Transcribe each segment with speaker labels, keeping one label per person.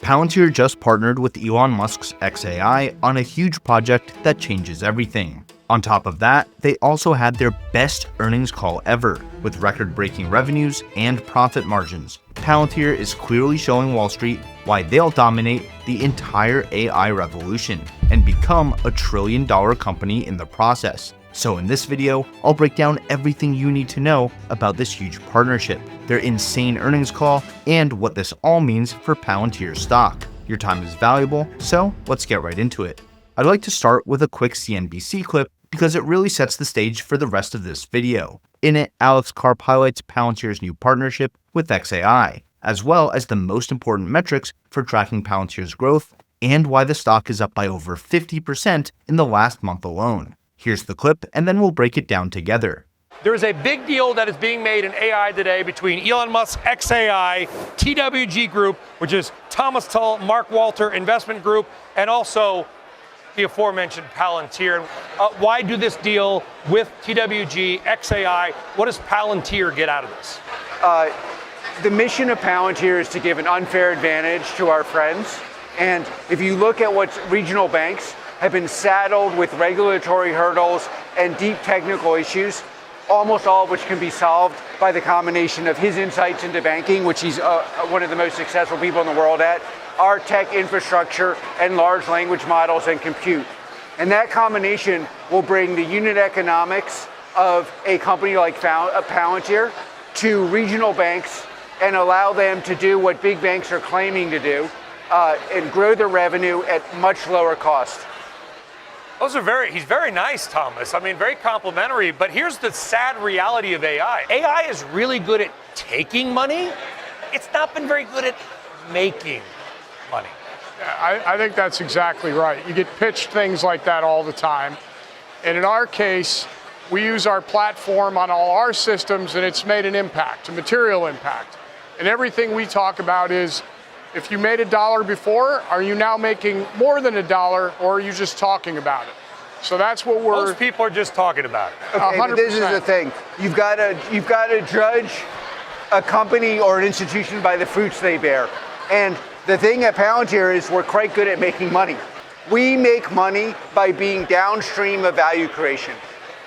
Speaker 1: Palantir just partnered with Elon Musk's xAI on a huge project that changes everything. On top of that, they also had their best earnings call ever, with record-breaking revenues and profit margins. Palantir is clearly showing Wall Street why they'll dominate the entire AI revolution and become a trillion-dollar company in the process. So in this video, I'll break down everything you need to know about this huge partnership, their insane earnings call, and what this all means for Palantir stock. Your time is valuable, so let's get right into it. I'd like to start with a quick CNBC clip because it really sets the stage for the rest of this video. In it, Alex Karp highlights Palantir's new partnership with xAI, as well as the most important metrics for tracking Palantir's growth and why the stock is up by over 50% in the last month alone. Here's the clip, and then we'll break it down together.
Speaker 2: There is a big deal that is being made in AI today between Elon Musk, xAI, TWG Group, which is Thomas Tull, Mark Walter Investment Group, and also the aforementioned Palantir. Why do this deal with TWG, xAI? What does Palantir get out of this?
Speaker 3: The mission of Palantir is to give an unfair advantage to our friends. And if you look at what regional banks have been saddled with regulatory hurdles and deep technical issues, almost all of which can be solved by the combination of his insights into banking, which he's one of the most successful people in the world at, our tech infrastructure and large language models and compute. And that combination will bring the unit economics of a company like Palantir to regional banks and allow them to do what big banks are claiming to do and grow their revenue at much lower cost.
Speaker 2: He's very nice, Thomas. I mean, very complimentary, but here's the sad reality of AI. AI is really good at taking money. It's not been very good at making money.
Speaker 4: Yeah, I think that's exactly right. You get pitched things like that all the time. And in our case, we use our platform on all our systems, and it's made an impact, a material impact. And everything we talk about is, if you made $1 before, are you now making more than $1, or are you just talking about it? So that's what
Speaker 2: Most people are just talking about it.
Speaker 3: Okay, but this is the thing. You've got to judge a company or an institution by the fruits they bear. And the thing at Palantir is we're quite good at making money. We make money by being downstream of value creation.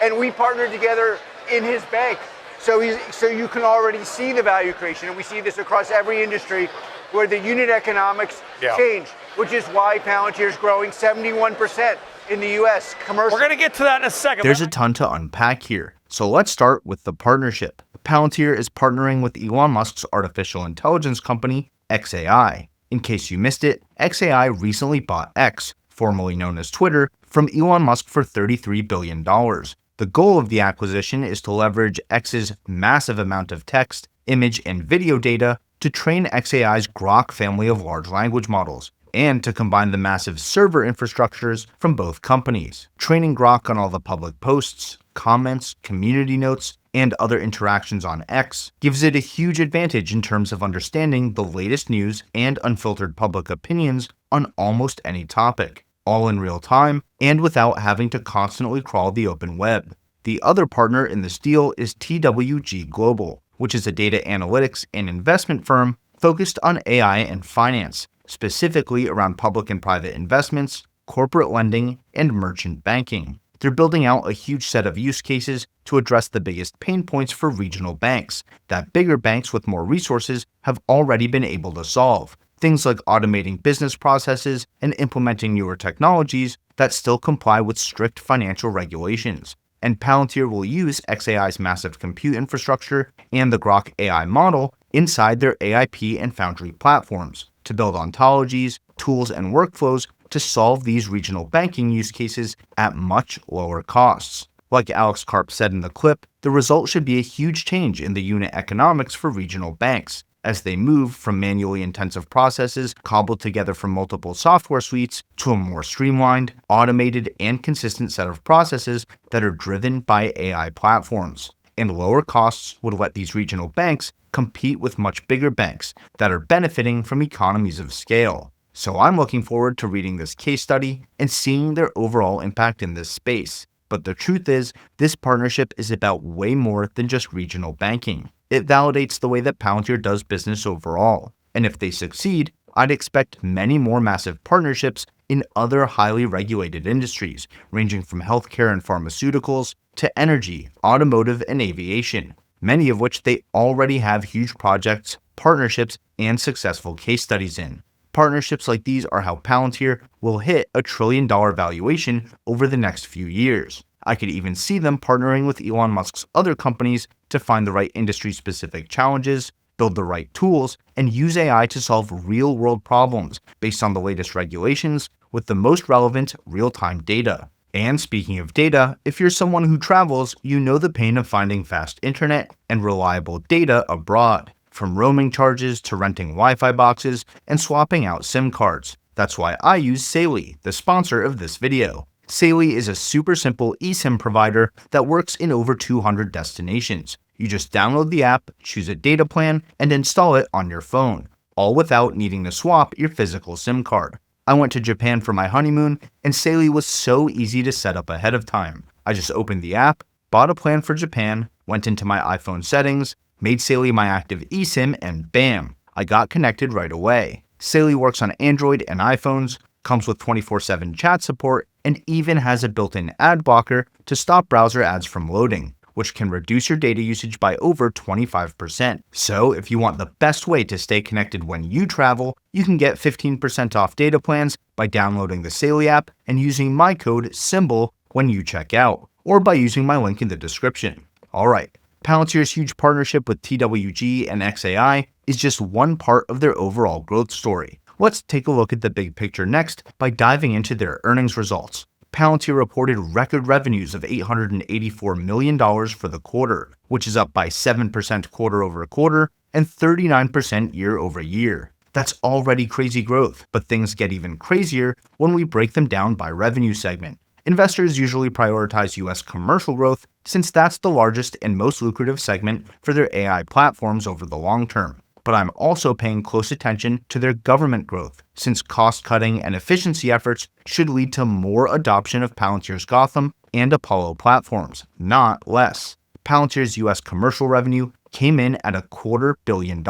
Speaker 3: And we partnered together in his bank. So you can already see the value creation. And we see this across every industry where the unit economics change, which is why Palantir is growing 71% in the US commercial.
Speaker 2: We're going to get to that in a second.
Speaker 1: There's a ton to unpack here, so let's start with the partnership. Palantir is partnering with Elon Musk's artificial intelligence company, xAI. In case you missed it, xAI recently bought X, formerly known as Twitter, from Elon Musk for $33 billion. The goal of the acquisition is to leverage X's massive amount of text, image, and video data to train xAI's Grok family of large language models, and to combine the massive server infrastructures from both companies. Training Grok on all the public posts, comments, community notes, and other interactions on X gives it a huge advantage in terms of understanding the latest news and unfiltered public opinions on almost any topic, all in real time and without having to constantly crawl the open web. The other partner in this deal is TWG Global, which is a data analytics and investment firm focused on AI and finance, specifically around public and private investments, corporate lending, and merchant banking. They're building out a huge set of use cases to address the biggest pain points for regional banks that bigger banks with more resources have already been able to solve. Things like automating business processes and implementing newer technologies that still comply with strict financial regulations. And Palantir will use xAI's massive compute infrastructure and the Grok AI model inside their AIP and Foundry platforms to build ontologies, tools, and workflows to solve these regional banking use cases at much lower costs. Like Alex Karp said in the clip, the result should be a huge change in the unit economics for regional banks, as they move from manually intensive processes cobbled together from multiple software suites to a more streamlined, automated, and consistent set of processes that are driven by AI platforms. And lower costs would let these regional banks compete with much bigger banks that are benefiting from economies of scale. So I'm looking forward to reading this case study and seeing their overall impact in this space. But the truth is, this partnership is about way more than just regional banking. It validates the way that Palantir does business overall. And if they succeed, I'd expect many more massive partnerships in other highly regulated industries, ranging from healthcare and pharmaceuticals to energy, automotive, and aviation, many of which they already have huge projects, partnerships, and successful case studies in. Partnerships like these are how Palantir will hit a $1 trillion valuation over the next few years. I could even see them partnering with Elon Musk's other companies to find the right industry-specific challenges, build the right tools, and use AI to solve real-world problems based on the latest regulations with the most relevant real-time data. And speaking of data, if you're someone who travels, you know the pain of finding fast internet and reliable data abroad, from roaming charges to renting Wi-Fi boxes and swapping out SIM cards. That's why I use Saily, the sponsor of this video. Saily is a super simple eSIM provider that works in over 200 destinations. You just download the app, choose a data plan, and install it on your phone, all without needing to swap your physical SIM card. I went to Japan for my honeymoon, and Saily was so easy to set up ahead of time. I just opened the app, bought a plan for Japan, went into my iPhone settings, made Saily my active eSIM, and bam, I got connected right away. Saily works on Android and iPhones, comes with 24/7 chat support, and even has a built-in ad blocker to stop browser ads from loading, which can reduce your data usage by over 25%. So if you want the best way to stay connected when you travel, you can get 15% off data plans by downloading the Saily app and using my code SYMBOL when you check out, or by using my link in the description. Alright, Palantir's huge partnership with TWG and xAI is just one part of their overall growth story. Let's take a look at the big picture next by diving into their earnings results. Palantir reported record revenues of $884 million for the quarter, which is up by 7% quarter over quarter and 39% year over year. That's already crazy growth, but things get even crazier when we break them down by revenue segment. Investors usually prioritize US commercial growth since that's the largest and most lucrative segment for their AI platforms over the long term. But I'm also paying close attention to their government growth, since cost-cutting and efficiency efforts should lead to more adoption of Palantir's Gotham and Apollo platforms, not less. Palantir's US commercial revenue came in at $250 million,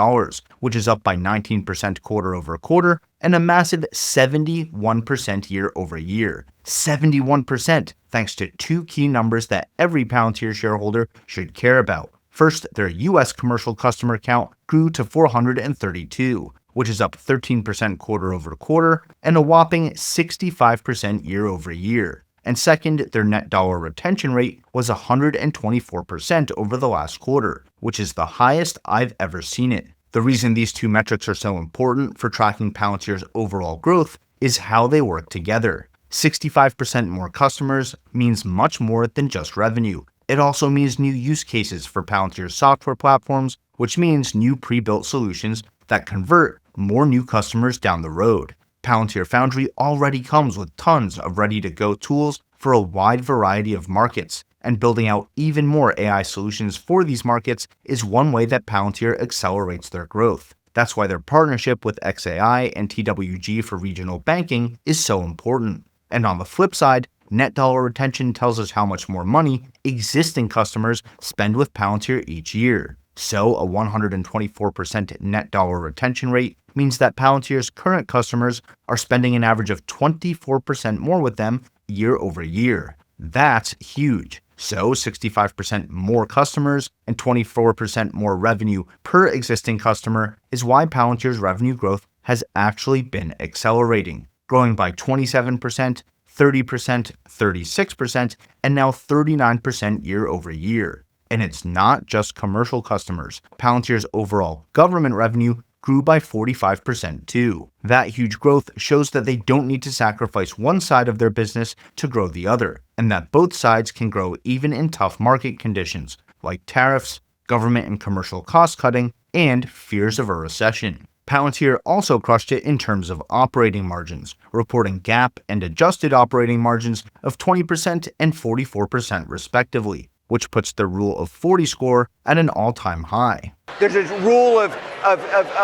Speaker 1: which is up by 19% quarter over quarter and a massive 71% year over year. 71%, thanks to two key numbers that every Palantir shareholder should care about. First, their US commercial customer count grew to 432, which is up 13% quarter over quarter and a whopping 65% year over year. And second, their net dollar retention rate was 124% over the last quarter, which is the highest I've ever seen it. The reason these two metrics are so important for tracking Palantir's overall growth is how they work together. 65% more customers means much more than just revenue. It also means new use cases for Palantir's software platforms, which means new pre-built solutions that convert more new customers down the road. Palantir Foundry already comes with tons of ready-to-go tools for a wide variety of markets, and building out even more AI solutions for these markets is one way that Palantir accelerates their growth. That's why their partnership with xAI and TWG for regional banking is so important. And on the flip side, net dollar retention tells us how much more money existing customers spend with Palantir each year. So a 124% net dollar retention rate means that Palantir's current customers are spending an average of 24% more with them year over year. That's huge. So 65% more customers and 24% more revenue per existing customer is why Palantir's revenue growth has actually been accelerating, growing by 27%, 30%, 36%, and now 39% year over year. And it's not just commercial customers. Palantir's overall government revenue grew by 45% too. That huge growth shows that they don't need to sacrifice one side of their business to grow the other, and that both sides can grow even in tough market conditions, like tariffs, government and commercial cost cutting, and fears of a recession. Palantir also crushed it in terms of operating margins, reporting GAAP and adjusted operating margins of 20% and 44% respectively, which puts their Rule of 40 score at an all-time high.
Speaker 3: There's a rule of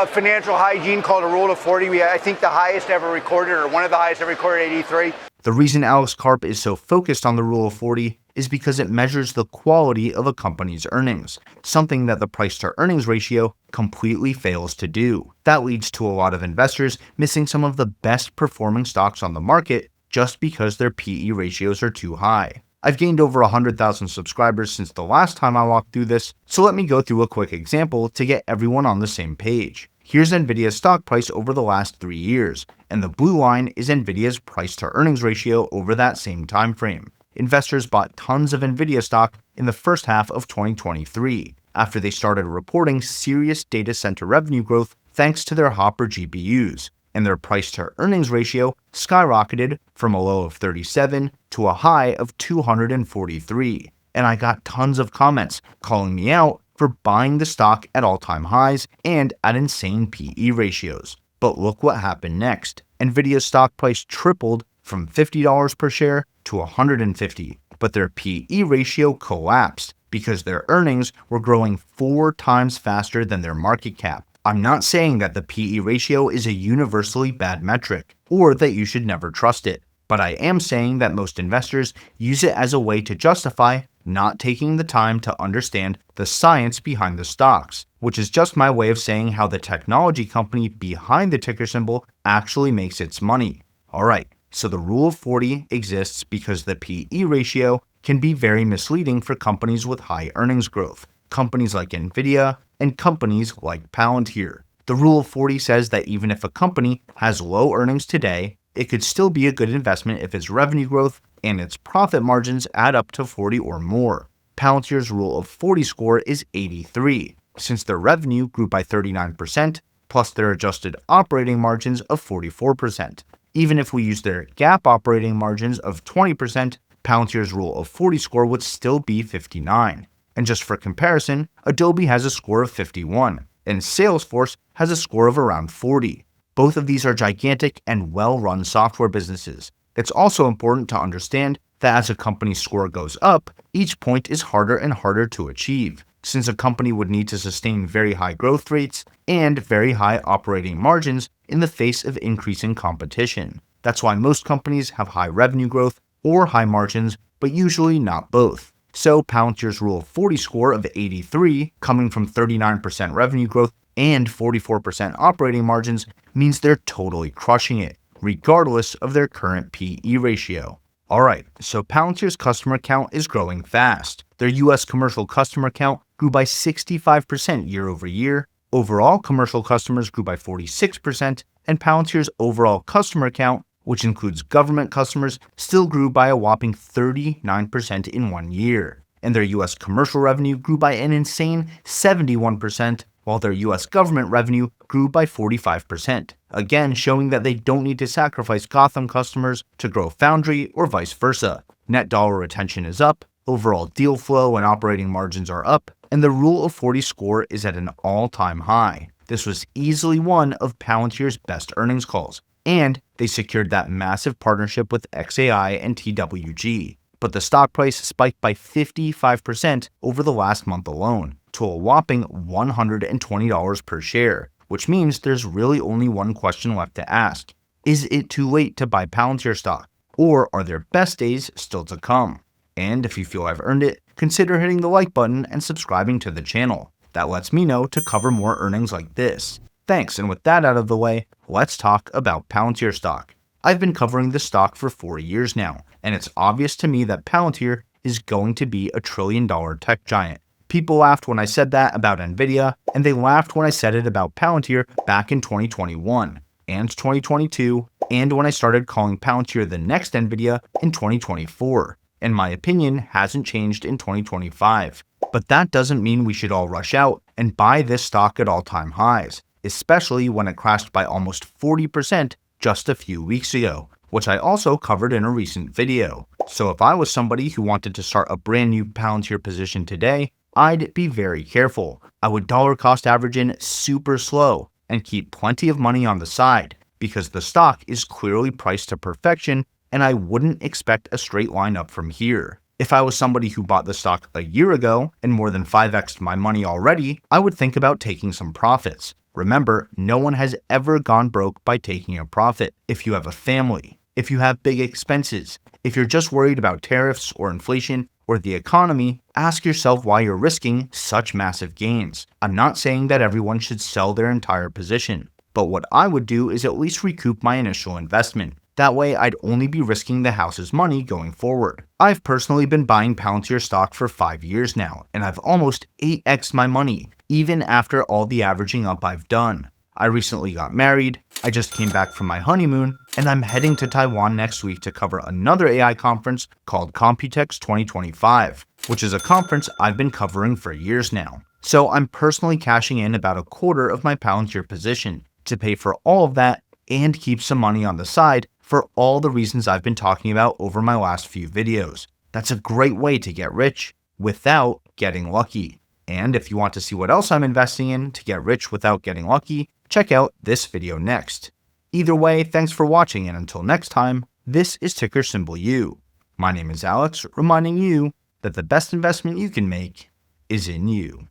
Speaker 3: financial hygiene called a Rule of 40. I think the highest ever recorded, or one of the highest ever recorded, 83.
Speaker 1: The reason Alex Karp is so focused on the Rule of 40 is because it measures the quality of a company's earnings, something that the price-to-earnings ratio completely fails to do. That leads to a lot of investors missing some of the best performing stocks on the market just because their PE ratios are too high. I've gained over 100,000 subscribers since the last time I walked through this, so let me go through a quick example to get everyone on the same page. Here's nvidia's stock price over the last 3 years, and the blue line is nvidia's price-to-earnings ratio over that same time frame. Investors bought tons of nvidia stock in the first half of 2023, after they started reporting serious data center revenue growth thanks to their Hopper GPUs, and their price-to-earnings ratio skyrocketed from a low of 37 to a high of 243. And I got tons of comments calling me out for buying the stock at all-time highs and at insane PE ratios. But look what happened next. Nvidia's stock price tripled from $50 per share to $150, but their PE ratio collapsed because their earnings were growing 4 times faster than their market cap. I'm not saying that the PE ratio is a universally bad metric, or that you should never trust it, but I am saying that most investors use it as a way to justify not taking the time to understand the science behind the stocks, which is just my way of saying how the technology company behind the ticker symbol actually makes its money. Alright, so the rule of 40 exists because the PE ratio can be very misleading for companies with high earnings growth, companies like nvidia, and companies like Palantir. The rule of 40 says that even if a company has low earnings today, it could still be a good investment if its revenue growth and its profit margins add up to 40 or more. Palantir's rule of 40 score is 83, since their revenue grew by 39%, plus their adjusted operating margins of 44%. Even if we use their GAAP operating margins of 20%, Palantir's rule of 40 score would still be 59. And just for comparison, Adobe has a score of 51, and Salesforce has a score of around 40. Both of these are gigantic and well-run software businesses. It's also important to understand that as a company's score goes up, each point is harder and harder to achieve, since a company would need to sustain very high growth rates and very high operating margins in the face of increasing competition. That's why most companies have high revenue growth or high margins, but usually not both. So Palantir's rule of 40 score of 83, coming from 39% revenue growth and 44% operating margins, means they're totally crushing it, regardless of their current PE ratio. Alright, so Palantir's customer count is growing fast. Their US commercial customer count grew by 65% year over year, overall commercial customers grew by 46%, and Palantir's overall customer count, which includes government customers, still grew by a whopping 39% in 1 year. And their US commercial revenue grew by an insane 71%, while their US government revenue grew by 45%, again showing that they don't need to sacrifice Gotham customers to grow Foundry or vice versa. Net dollar retention is up, overall deal flow and operating margins are up, and the rule of 40 score is at an all-time high. This was easily one of Palantir's best earnings calls, and they secured that massive partnership with xAI and TWG. But the stock price spiked by 55% over the last month alone, to a whopping $120 per share, which means there's really only one question left to ask. Is it too late to buy Palantir stock? Or are their best days still to come? And if you feel I've earned it, consider hitting the like button and subscribing to the channel. That lets me know to cover more earnings like this. Thanks, and with that out of the way, let's talk about Palantir stock. I've been covering this stock for 4 years now, and it's obvious to me that Palantir is going to be a trillion-dollar tech giant. People laughed when I said that about nvidia, and they laughed when I said it about Palantir back in 2021, and 2022, and when I started calling Palantir the next nvidia in 2024. And my opinion hasn't changed in 2025. But that doesn't mean we should all rush out and buy this stock at all-time highs, especially when it crashed by almost 40% just a few weeks ago, which I also covered in a recent video. So if I was somebody who wanted to start a brand new Palantir position today, I'd be very careful. I would dollar cost average in super slow and keep plenty of money on the side, because the stock is clearly priced to perfection and I wouldn't expect a straight line up from here. If I was somebody who bought the stock a year ago and more than 5x'd my money already, I would think about taking some profits. Remember, no one has ever gone broke by taking a profit. If you have a family, if you have big expenses, if you're just worried about tariffs or inflation, or the economy, ask yourself why you're risking such massive gains. I'm not saying that everyone should sell their entire position, but what I would do is at least recoup my initial investment. That way, I'd only be risking the house's money going forward. I've personally been buying Palantir stock for 5 years now, and I've almost 8x'd my money, even after all the averaging up I've done. I recently got married, I just came back from my honeymoon, and I'm heading to Taiwan next week to cover another AI conference called Computex 2025, which is a conference I've been covering for years now. So I'm personally cashing in about a quarter of my Palantir position to pay for all of that and keep some money on the side for all the reasons I've been talking about over my last few videos. That's a great way to get rich without getting lucky. And if you want to see what else I'm investing in to get rich without getting lucky, check out this video next. Either way, thanks for watching, and until next time, this is ticker symbol U. My name is Alex, reminding you that the best investment you can make is in you.